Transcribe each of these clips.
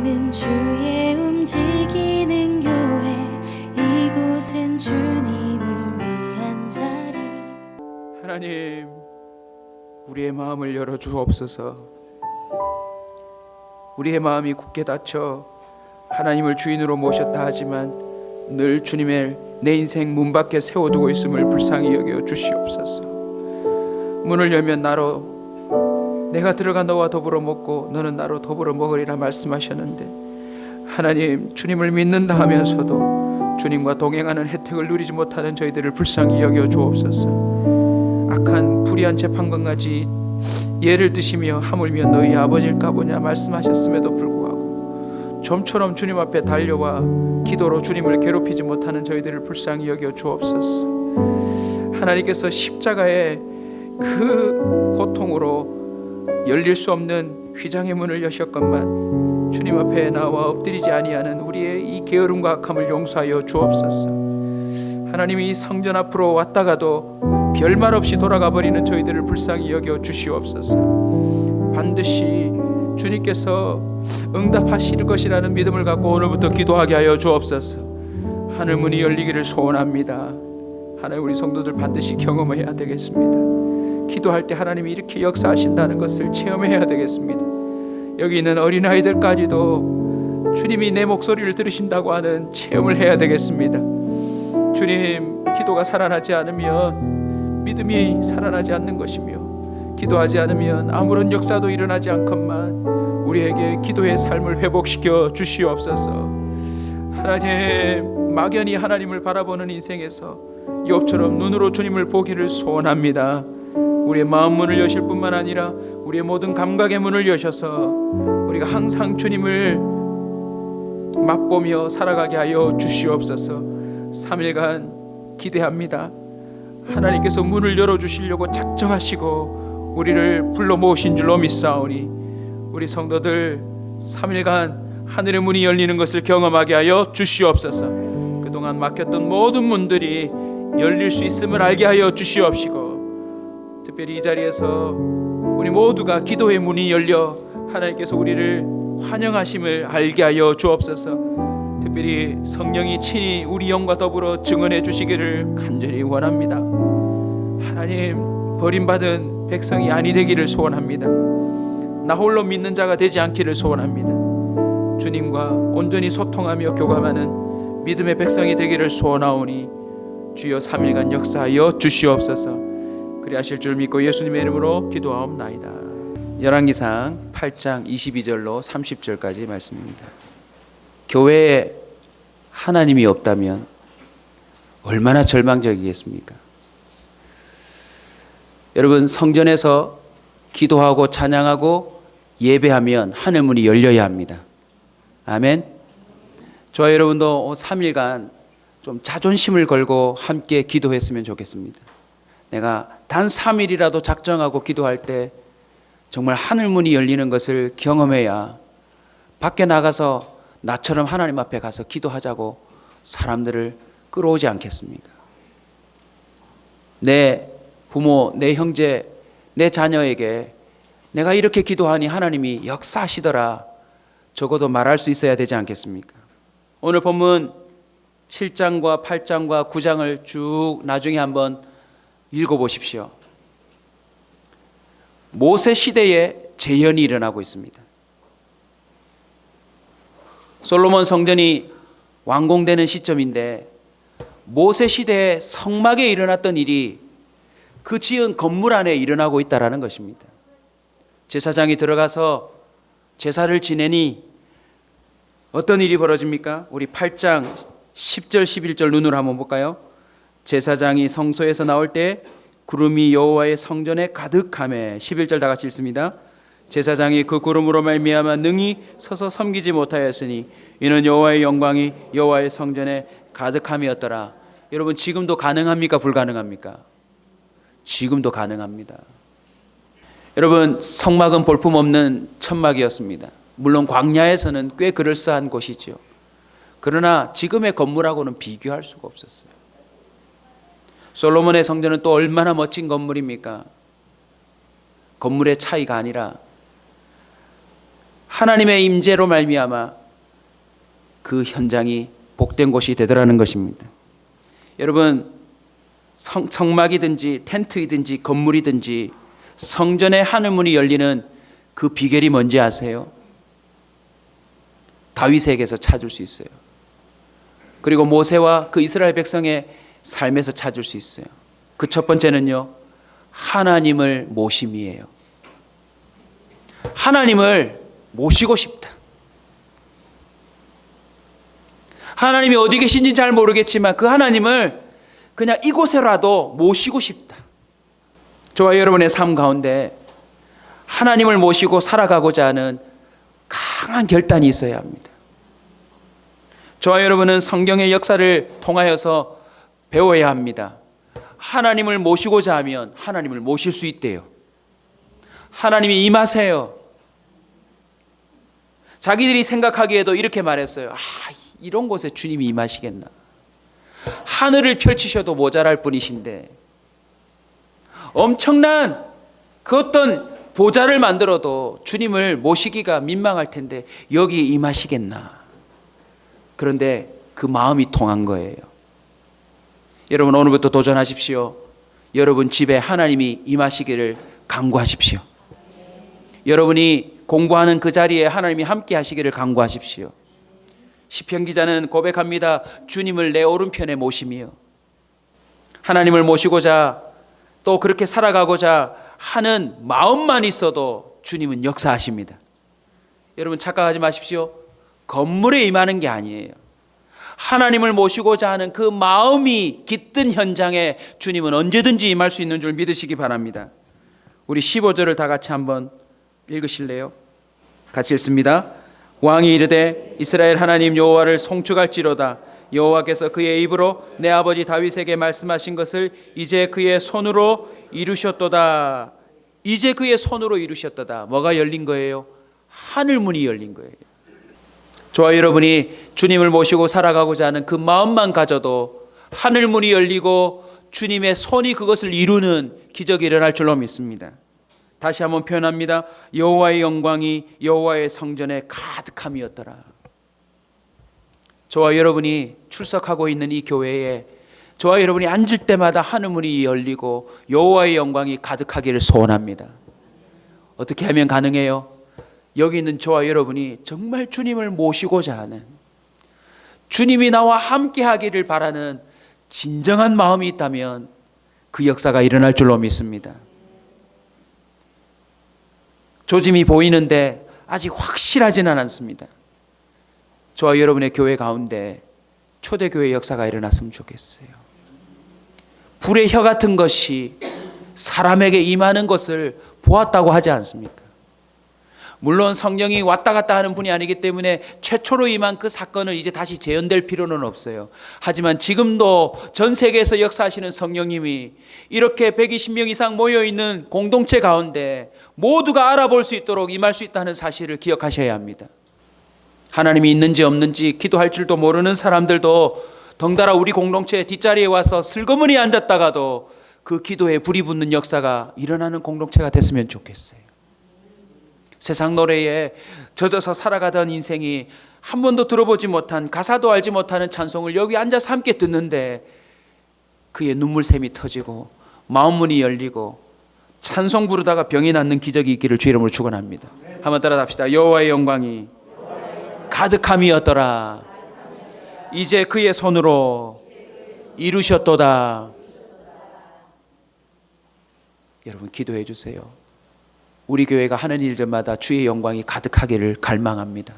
여기는 주의 움직이는 교회, 이곳은 주님을 위한 자리. 하나님, 우리의 마음을 열어주옵소서. 우리의 마음이 굳게 닫혀 하나님을 주인으로 모셨다 하지만 늘 주님의 내 인생 문 밖에 세워두고 있음을 불쌍히 여겨 주시옵소서. 문을 열면 나로, 내가 들어가 너와 더불어 먹고 너는 나로 더불어 먹으리라 말씀하셨는데, 하나님, 주님을 믿는다 하면서도 주님과 동행하는 혜택을 누리지 못하는 저희들을 불쌍히 여겨 주옵소서. 악한 불의한 재판관까지 예를 드시며 하물며 너희 아버지일까 보냐 말씀하셨음에도 불구하고 좀처럼 주님 앞에 달려와 기도로 주님을 괴롭히지 못하는 저희들을 불쌍히 여겨 주옵소서. 하나님께서 십자가의 그 고통으로 열릴 수 없는 휘장의 문을 여셨건만 주님 앞에 나와 엎드리지 아니하는 우리의 이 게으름과 악함을 용서하여 주옵소서. 하나님이 이 성전 앞으로 왔다가도 별말 없이 돌아가 버리는 저희들을 불쌍히 여겨 주시옵소서. 반드시 주님께서 응답하실 것이라는 믿음을 갖고 오늘부터 기도하게 하여 주옵소서. 하늘 문이 열리기를 소원합니다. 하나님, 우리 성도들 반드시 경험해야 되겠습니다. 기도할 때 하나님이 이렇게 역사하신다는 것을 체험해야 되겠습니다. 여기 있는 어린아이들까지도 주님이 내 목소리를 들으신다고 하는 체험을 해야 되겠습니다. 주님, 기도가 살아나지 않으면 믿음이 살아나지 않는 것이며, 기도하지 않으면 아무런 역사도 일어나지 않건만 우리에게 기도의 삶을 회복시켜 주시옵소서. 하나님, 막연히 하나님을 바라보는 인생에서 욥처럼 눈으로 주님을 보기를 소원합니다. 우리의 마음 문을 여실 뿐만 아니라 우리의 모든 감각의 문을 여셔서 우리가 항상 주님을 맛보며 살아가게 하여 주시옵소서. 3일간 기대합니다. 하나님께서 문을 열어주시려고 작정하시고 우리를 불러 모으신 줄로 믿사오니 우리 성도들 3일간 하늘의 문이 열리는 것을 경험하게 하여 주시옵소서. 그동안 막혔던 모든 문들이 열릴 수 있음을 알게 하여 주시옵시고, 특별히 이 자리에서 우리 모두가 기도의 문이 열려 하나님께서 우리를 환영하심을 알게 하여 주옵소서. 특별히 성령이 친히 우리 영과 더불어 증언해 주시기를 간절히 원합니다. 하나님, 버림받은 백성이 아니 되기를 소원합니다. 나 홀로 믿는 자가 되지 않기를 소원합니다. 주님과 온전히 소통하며 교감하는 믿음의 백성이 되기를 소원하오니 주여 3일간 역사하여 주시옵소서. 그리하실 줄 믿고 예수님의 이름으로 기도하옵나이다. 열왕기상 8장 22절로 30절까지 말씀입니다. 교회에 하나님이 없다면 얼마나 절망적이겠습니까? 여러분, 성전에서 기도하고 찬양하고 예배하면 하늘 문이 열려야 합니다. 아멘. 저와 여러분도 3일간 좀 자존심을 걸고 함께 기도했으면 좋겠습니다. 내가 단 3일이라도 작정하고 기도할 때 정말 하늘 문이 열리는 것을 경험해야 밖에 나가서 나처럼 하나님 앞에 가서 기도하자고 사람들을 끌어오지 않겠습니까? 내 부모, 내 형제, 내 자녀에게 내가 이렇게 기도하니 하나님이 역사하시더라, 적어도 말할 수 있어야 되지 않겠습니까? 오늘 본문 7장과 8장과 9장을 쭉 나중에 한번 읽어보십시오. 모세 시대에 재현이 일어나고 있습니다. 솔로몬 성전이 완공되는 시점인데 모세 시대에 성막에 일어났던 일이 그 지은 건물 안에 일어나고 있다는 것입니다. 제사장이 들어가서 제사를 지내니 어떤 일이 벌어집니까? 우리 8장 10절 11절 눈으로 한번 볼까요? 제사장이 성소에서 나올 때 구름이 여호와의 성전에 가득하매, 11절 다 같이 읽습니다. 제사장이 그 구름으로 말미암아 능히 서서 섬기지 못하였으니 이는 여호와의 영광이 여호와의 성전에 가득함이었더라. 여러분, 지금도 가능합니까? 불가능합니까? 지금도 가능합니다. 여러분, 성막은 볼품없는 천막이었습니다. 물론 광야에서는 꽤 그럴싸한 곳이죠. 그러나 지금의 건물하고는 비교할 수가 없었어요. 솔로몬의 성전은 또 얼마나 멋진 건물입니까? 건물의 차이가 아니라 하나님의 임재로 말미암아 그 현장이 복된 곳이 되더라는 것입니다. 여러분, 성막이든지 텐트이든지 건물이든지 성전의 하늘문이 열리는 그 비결이 뭔지 아세요? 다윗에게서 찾을 수 있어요. 그리고 모세와 그 이스라엘 백성의 삶에서 찾을 수 있어요. 그 첫 번째는요, 하나님을 모심이에요. 하나님을 모시고 싶다. 하나님이 어디 계신지 잘 모르겠지만 그 하나님을 그냥 이곳에라도 모시고 싶다. 저와 여러분의 삶 가운데 하나님을 모시고 살아가고자 하는 강한 결단이 있어야 합니다. 저와 여러분은 성경의 역사를 통하여서 배워야 합니다. 하나님을 모시고자 하면 하나님을 모실 수 있대요. 하나님이 임하세요. 자기들이 생각하기에도 이렇게 말했어요. 이런 곳에 주님이 임하시겠나. 하늘을 펼치셔도 모자랄 분이신데 엄청난 그 어떤 보좌를 만들어도 주님을 모시기가 민망할 텐데 여기 임하시겠나. 그런데 그 마음이 통한 거예요. 여러분, 오늘부터 도전하십시오. 여러분 집에 하나님이 임하시기를 간구하십시오. 여러분이 공부하는 그 자리에 하나님이 함께 하시기를 간구하십시오. 시편 기자는 고백합니다. 주님을 내 오른편에 모심이요. 하나님을 모시고자 또 그렇게 살아가고자 하는 마음만 있어도 주님은 역사하십니다. 여러분, 착각하지 마십시오. 건물에 임하는 게 아니에요. 하나님을 모시고자 하는 그 마음이 깃든 현장에 주님은 언제든지 임할 수 있는 줄 믿으시기 바랍니다. 우리 15절을 다 같이 한번 읽으실래요? 같이 읽습니다. 왕이 이르되 이스라엘 하나님 여호와를 송축할지로다. 여호와께서 그의 입으로 내 아버지 다윗에게 말씀하신 것을 이제 그의 손으로 이루셨도다. 이제 그의 손으로 이루셨도다. 뭐가 열린 거예요? 하늘문이 열린 거예요. 저와 여러분이 주님을 모시고 살아가고자 하는 그 마음만 가져도 하늘문이 열리고 주님의 손이 그것을 이루는 기적이 일어날 줄로 믿습니다. 다시 한번 표현합니다. 여호와의 영광이 여호와의 성전에 가득함이었더라. 저와 여러분이 출석하고 있는 이 교회에 저와 여러분이 앉을 때마다 하늘문이 열리고 여호와의 영광이 가득하기를 소원합니다. 어떻게 하면 가능해요? 여기 있는 저와 여러분이 정말 주님을 모시고자 하는, 주님이 나와 함께 하기를 바라는 진정한 마음이 있다면 그 역사가 일어날 줄로 믿습니다. 조짐이 보이는데 아직 확실하지는 않습니다. 저와 여러분의 교회 가운데 초대교회 역사가 일어났으면 좋겠어요. 불의 혀 같은 것이 사람에게 임하는 것을 보았다고 하지 않습니까? 물론 성령이 왔다 갔다 하는 분이 아니기 때문에 최초로 임한 그 사건은 이제 다시 재현될 필요는 없어요. 하지만 지금도 전 세계에서 역사하시는 성령님이 이렇게 120명 이상 모여있는 공동체 가운데 모두가 알아볼 수 있도록 임할 수 있다는 사실을 기억하셔야 합니다. 하나님이 있는지 없는지 기도할 줄도 모르는 사람들도 덩달아 우리 공동체 뒷자리에 와서 슬그머니 앉았다가도 그 기도에 불이 붙는 역사가 일어나는 공동체가 됐으면 좋겠어요. 세상 노래에 젖어서 살아가던 인생이 한 번도 들어보지 못한, 가사도 알지 못하는 찬송을 여기 앉아서 함께 듣는데 그의 눈물샘이 터지고 마음문이 열리고 찬송 부르다가 병이 낫는 기적이 있기를 주 이름으로 축원합니다. 한번 따라 합시다. 여호와의 영광이 가득함이었더라. 이제 그의 손으로 이루셨도다. 여러분, 기도해 주세요. 우리 교회가 하는 일들마다 주의 영광이 가득하기를 갈망합니다.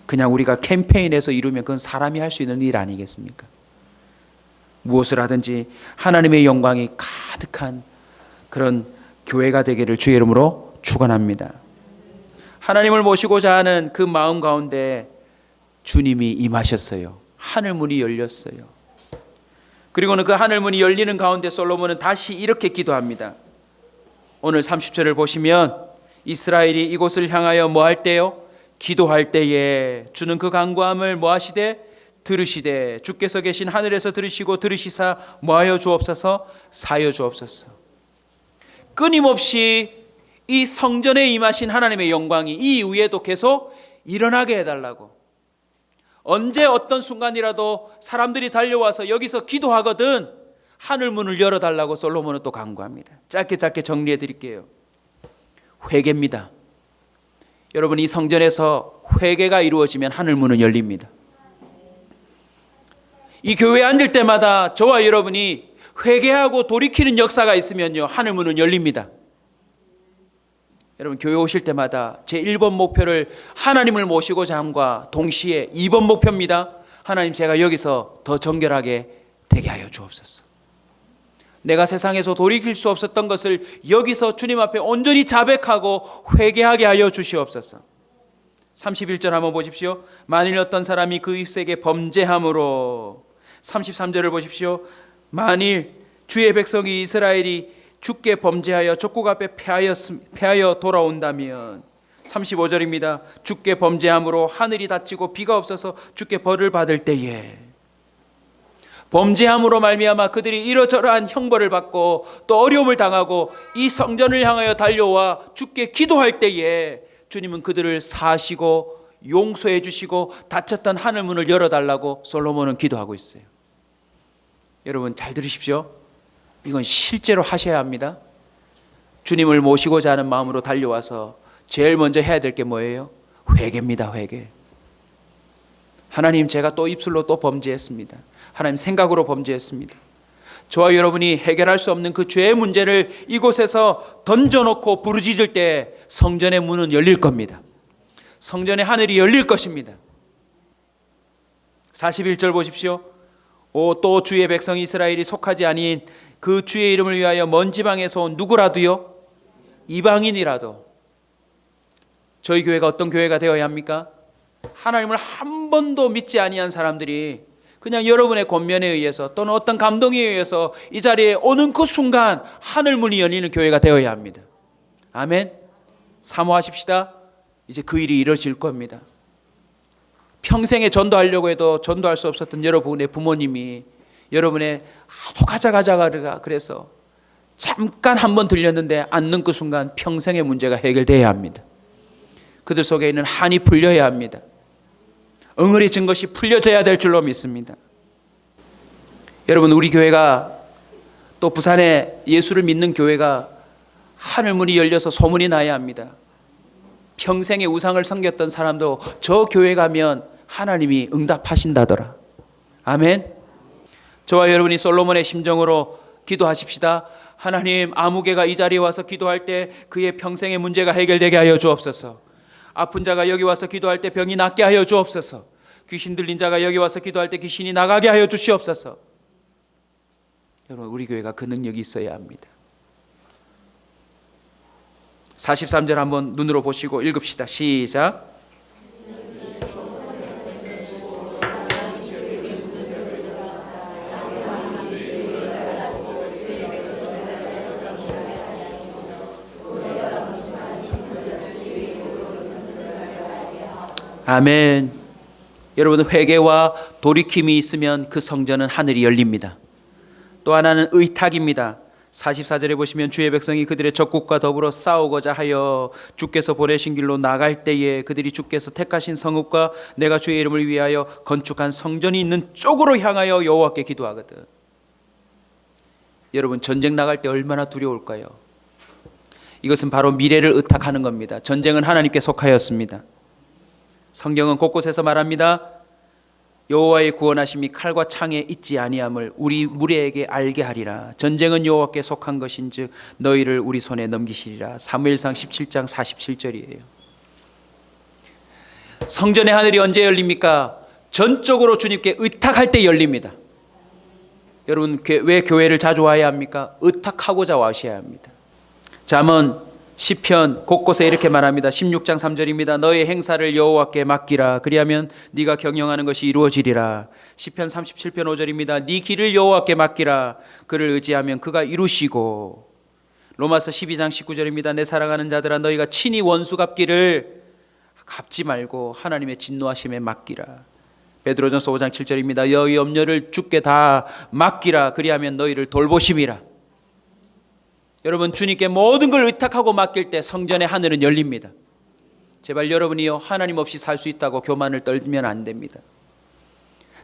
그냥 우리가 캠페인에서 이루면 그건 사람이 할 수 있는 일 아니겠습니까? 무엇을 하든지 하나님의 영광이 가득한 그런 교회가 되기를 주의 이름으로 축원합니다. 하나님을 모시고자 하는 그 마음 가운데 주님이 임하셨어요. 하늘문이 열렸어요. 그리고는 그 하늘문이 열리는 가운데 솔로몬은 다시 이렇게 기도합니다. 오늘 30절을 보시면 이스라엘이 이곳을 향하여 뭐 할 때요? 기도할 때에 주는 그 간구함을 뭐 하시되? 들으시되 주께서 계신 하늘에서 들으시고 들으시사 뭐 하여 주옵소서? 사여 주옵소서. 끊임없이 이 성전에 임하신 하나님의 영광이 이 이후에도 계속 일어나게 해달라고. 언제 어떤 순간이라도 사람들이 달려와서 여기서 기도하거든 하늘 문을 열어달라고 솔로몬은 또 간구합니다. 짧게 정리해 드릴게요. 회개입니다. 여러분, 이 성전에서 회개가 이루어지면 하늘 문은 열립니다. 이 교회에 앉을 때마다 저와 여러분이 회개하고 돌이키는 역사가 있으면요, 하늘 문은 열립니다. 여러분, 교회 오실 때마다 제 1번 목표를 하나님을 모시고자 함과 동시에 2번 목표입니다. 하나님, 제가 여기서 더 정결하게 되게 하여 주옵소서. 내가 세상에서 돌이킬 수 없었던 것을 여기서 주님 앞에 온전히 자백하고 회개하게 하여 주시옵소서. 31절 한번 보십시오. 만일 어떤 사람이 그 입술에게 범죄함으로. 33절을 보십시오. 만일 주의 백성이 이스라엘이 주께 범죄하여 족국 앞에 패하여 돌아온다면. 35절입니다. 주께 범죄함으로 하늘이 닫히고 비가 없어서 주께 벌을 받을 때에. 범죄함으로 말미암아 그들이 이러저러한 형벌을 받고 또 어려움을 당하고 이 성전을 향하여 달려와 주께 기도할 때에 주님은 그들을 사하시고 용서해 주시고 닫혔던 하늘 문을 열어달라고 솔로몬은 기도하고 있어요. 여러분, 잘 들으십시오. 이건 실제로 하셔야 합니다. 주님을 모시고자 하는 마음으로 달려와서 제일 먼저 해야 될 게 뭐예요? 회개입니다. 회개. 하나님, 제가 또 입술로 또 범죄했습니다. 하나님, 생각으로 범죄했습니다. 저와 여러분이 해결할 수 없는 그 죄의 문제를 이곳에서 던져놓고 부르짖을 때 성전의 문은 열릴 겁니다. 성전의 하늘이 열릴 것입니다. 41절 보십시오. 또 주의 백성 이스라엘이 속하지 아닌 그 주의 이름을 위하여 먼 지방에서 온 누구라도요, 이방인이라도. 저희 교회가 어떤 교회가 되어야 합니까? 하나님을 한 번도 믿지 아니한 사람들이 그냥 여러분의 권면에 의해서 또는 어떤 감동에 의해서 이 자리에 오는 그 순간 하늘 문이 열리는 교회가 되어야 합니다. 아멘. 사모하십시다. 이제 그 일이 이루어질 겁니다. 평생에 전도하려고 해도 전도할 수 없었던 여러분의 부모님이 여러분의 아도 가자 그래서 잠깐 한번 들렸는데 앉는 그 순간 평생의 문제가 해결돼야 합니다. 그들 속에 있는 한이 풀려야 합니다. 응어리진 것이 풀려져야 될 줄로 믿습니다. 여러분, 우리 교회가 또 부산에 예수를 믿는 교회가 하늘문이 열려서 소문이 나야 합니다. 평생의 우상을 섬겼던 사람도 저 교회 가면 하나님이 응답하신다더라. 아멘. 저와 여러분이 솔로몬의 심정으로 기도하십시다. 하나님, 아무개가 이 자리에 와서 기도할 때 그의 평생의 문제가 해결되게 하여 주옵소서. 아픈 자가 여기 와서 기도할 때 병이 낫게 하여 주옵소서. 귀신 들린 자가 여기 와서 기도할 때 귀신이 나가게 하여 주시옵소서. 여러분, 우리 교회가 그 능력이 있어야 합니다. 43절 한번 눈으로 보시고 읽읍시다. 시작. 아멘. 여러분, 회개와 돌이킴이 있으면 그 성전은 하늘이 열립니다. 또 하나는 의탁입니다. 44절에 보시면 주의 백성이 그들의 적국과 더불어 싸우고자 하여 주께서 보내신 길로 나갈 때에 그들이 주께서 택하신 성읍과 내가 주의 이름을 위하여 건축한 성전이 있는 쪽으로 향하여 여호와께 기도하거든. 여러분, 전쟁 나갈 때 얼마나 두려울까요? 이것은 바로 미래를 의탁하는 겁니다. 전쟁은 하나님께 속하였습니다. 성경은 곳곳에서 말합니다. 여호와의 구원하심이 칼과 창에 있지 아니함을 우리 무리에게 알게 하리라. 전쟁은 여호와께 속한 것인즉 너희를 우리 손에 넘기시리라. 사무엘상 17장 47절이에요. 성전의 하늘이 언제 열립니까? 전적으로 주님께 의탁할 때 열립니다. 여러분, 왜 교회를 자주 와야 합니까? 의탁하고자 와셔야 합니다. 잠언 시편 곳곳에 이렇게 말합니다. 16장 3절입니다. 너의 행사를 여호와께 맡기라. 그리하면 네가 경영하는 것이 이루어지리라. 시편 37편 5절입니다. 네 길을 여호와께 맡기라. 그를 의지하면 그가 이루시고. 로마서 12장 19절입니다. 내 사랑하는 자들아, 너희가 친히 원수 갚기를 갚지 말고 하나님의 진노하심에 맡기라. 베드로전서 5장 7절입니다. 너희 염려를 주께 다 맡기라. 그리하면 너희를 돌보심이라. 여러분, 주님께 모든 걸 의탁하고 맡길 때 성전의 하늘은 열립니다. 제발 여러분이요, 하나님 없이 살 수 있다고 교만을 떨면 안 됩니다.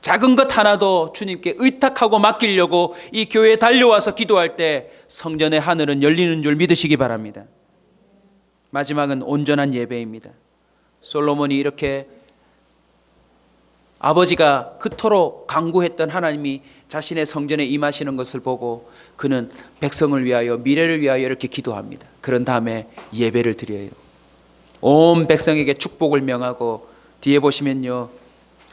작은 것 하나도 주님께 의탁하고 맡기려고 이 교회에 달려와서 기도할 때 성전의 하늘은 열리는 줄 믿으시기 바랍니다. 마지막은 온전한 예배입니다. 솔로몬이 이렇게 아버지가 그토록 간구했던 하나님이 자신의 성전에 임하시는 것을 보고 그는 백성을 위하여, 미래를 위하여 이렇게 기도합니다. 그런 다음에 예배를 드려요. 온 백성에게 축복을 명하고, 뒤에 보시면요,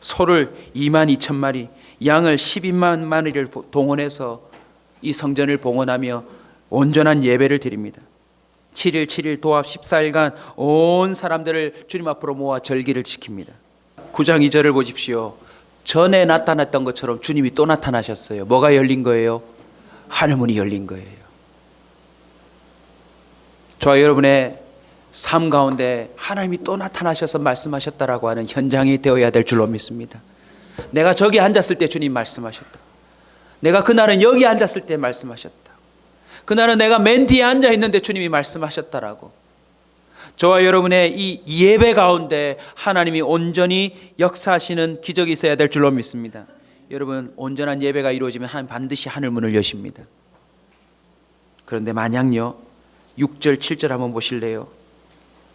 소를 22,000마리, 양을 12만 마리를 동원해서 이 성전을 봉헌하며 온전한 예배를 드립니다. 7일 7일 도합 14일간 온 사람들을 주님 앞으로 모아 절기를 지킵니다. 9장 2절을 보십시오. 전에 나타났던 것처럼 주님이 또 나타나셨어요. 뭐가 열린 거예요? 하늘문이 열린 거예요. 저와 여러분의 삶 가운데 하나님이 또 나타나셔서 말씀하셨다라고 하는 현장이 되어야 될 줄로 믿습니다. 내가 저기 앉았을 때 주님 말씀하셨다. 내가 그날은 여기 앉았을 때 말씀하셨다. 그날은 내가 맨 뒤에 앉아 있는데 주님이 말씀하셨다라고. 저와 여러분의 이 예배 가운데 하나님이 온전히 역사하시는 기적이 있어야 될 줄로 믿습니다. 여러분, 온전한 예배가 이루어지면 하나님 반드시 하늘문을 여십니다. 그런데 만약요, 6절 7절 한번 보실래요?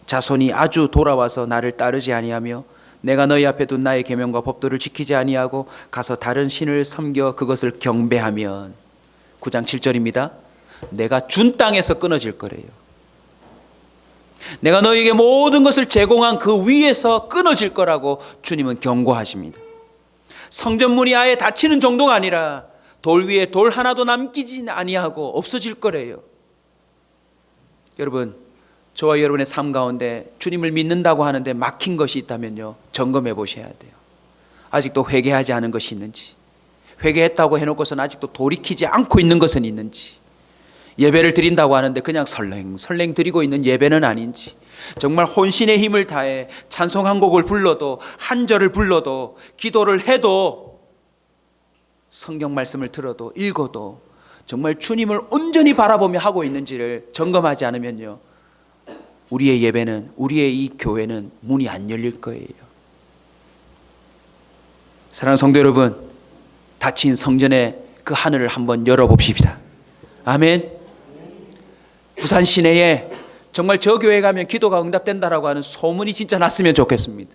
자손이 아주 돌아와서 나를 따르지 아니하며 내가 너희 앞에 둔 나의 계명과 법도를 지키지 아니하고 가서 다른 신을 섬겨 그것을 경배하면, 9장 7절입니다. 내가 준 땅에서 끊어질 거래요. 내가 너희에게 모든 것을 제공한 그 위에서 끊어질 거라고 주님은 경고하십니다. 성전문이 아예 닫히는 정도가 아니라 돌 위에 돌 하나도 남기지 아니하고 없어질 거래요. 여러분, 저와 여러분의 삶 가운데 주님을 믿는다고 하는데 막힌 것이 있다면요, 점검해 보셔야 돼요. 아직도 회개하지 않은 것이 있는지, 회개했다고 해놓고서는 아직도 돌이키지 않고 있는 것은 있는지, 예배를 드린다고 하는데 그냥 설렁설렁 드리고 있는 예배는 아닌지, 정말 혼신의 힘을 다해 찬송 한 곡을 불러도, 한 절을 불러도, 기도를 해도, 성경 말씀을 들어도, 읽어도 정말 주님을 온전히 바라보며 하고 있는지를 점검하지 않으면요, 우리의 예배는, 우리의 이 교회는 문이 안 열릴 거예요. 사랑하는 성도 여러분, 닫힌 성전의 그 하늘을 한번 열어봅시다. 아멘. 부산 시내에 정말 저 교회 가면 기도가 응답된다라고 하는 소문이 진짜 났으면 좋겠습니다.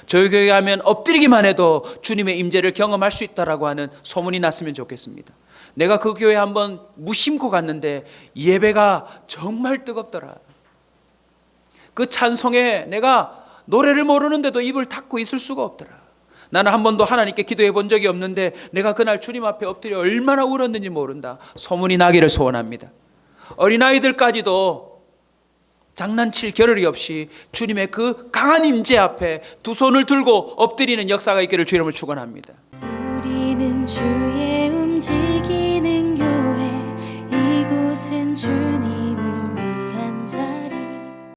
저 교회 가면 엎드리기만 해도 주님의 임재를 경험할 수 있다라고 하는 소문이 났으면 좋겠습니다. 내가 그 교회 한번 무심코 갔는데 예배가 정말 뜨겁더라. 그 찬송에 내가 노래를 모르는데도 입을 닫고 있을 수가 없더라. 나는 한 번도 하나님께 기도해 본 적이 없는데 내가 그날 주님 앞에 엎드려 얼마나 울었는지 모른다. 소문이 나기를 소원합니다. 어린아이들까지도 장난칠 겨를이 없이 주님의 그 강한 임재 앞에 두 손을 들고 엎드리는 역사가 있기를 주님을 축원합니다. 우리는 주의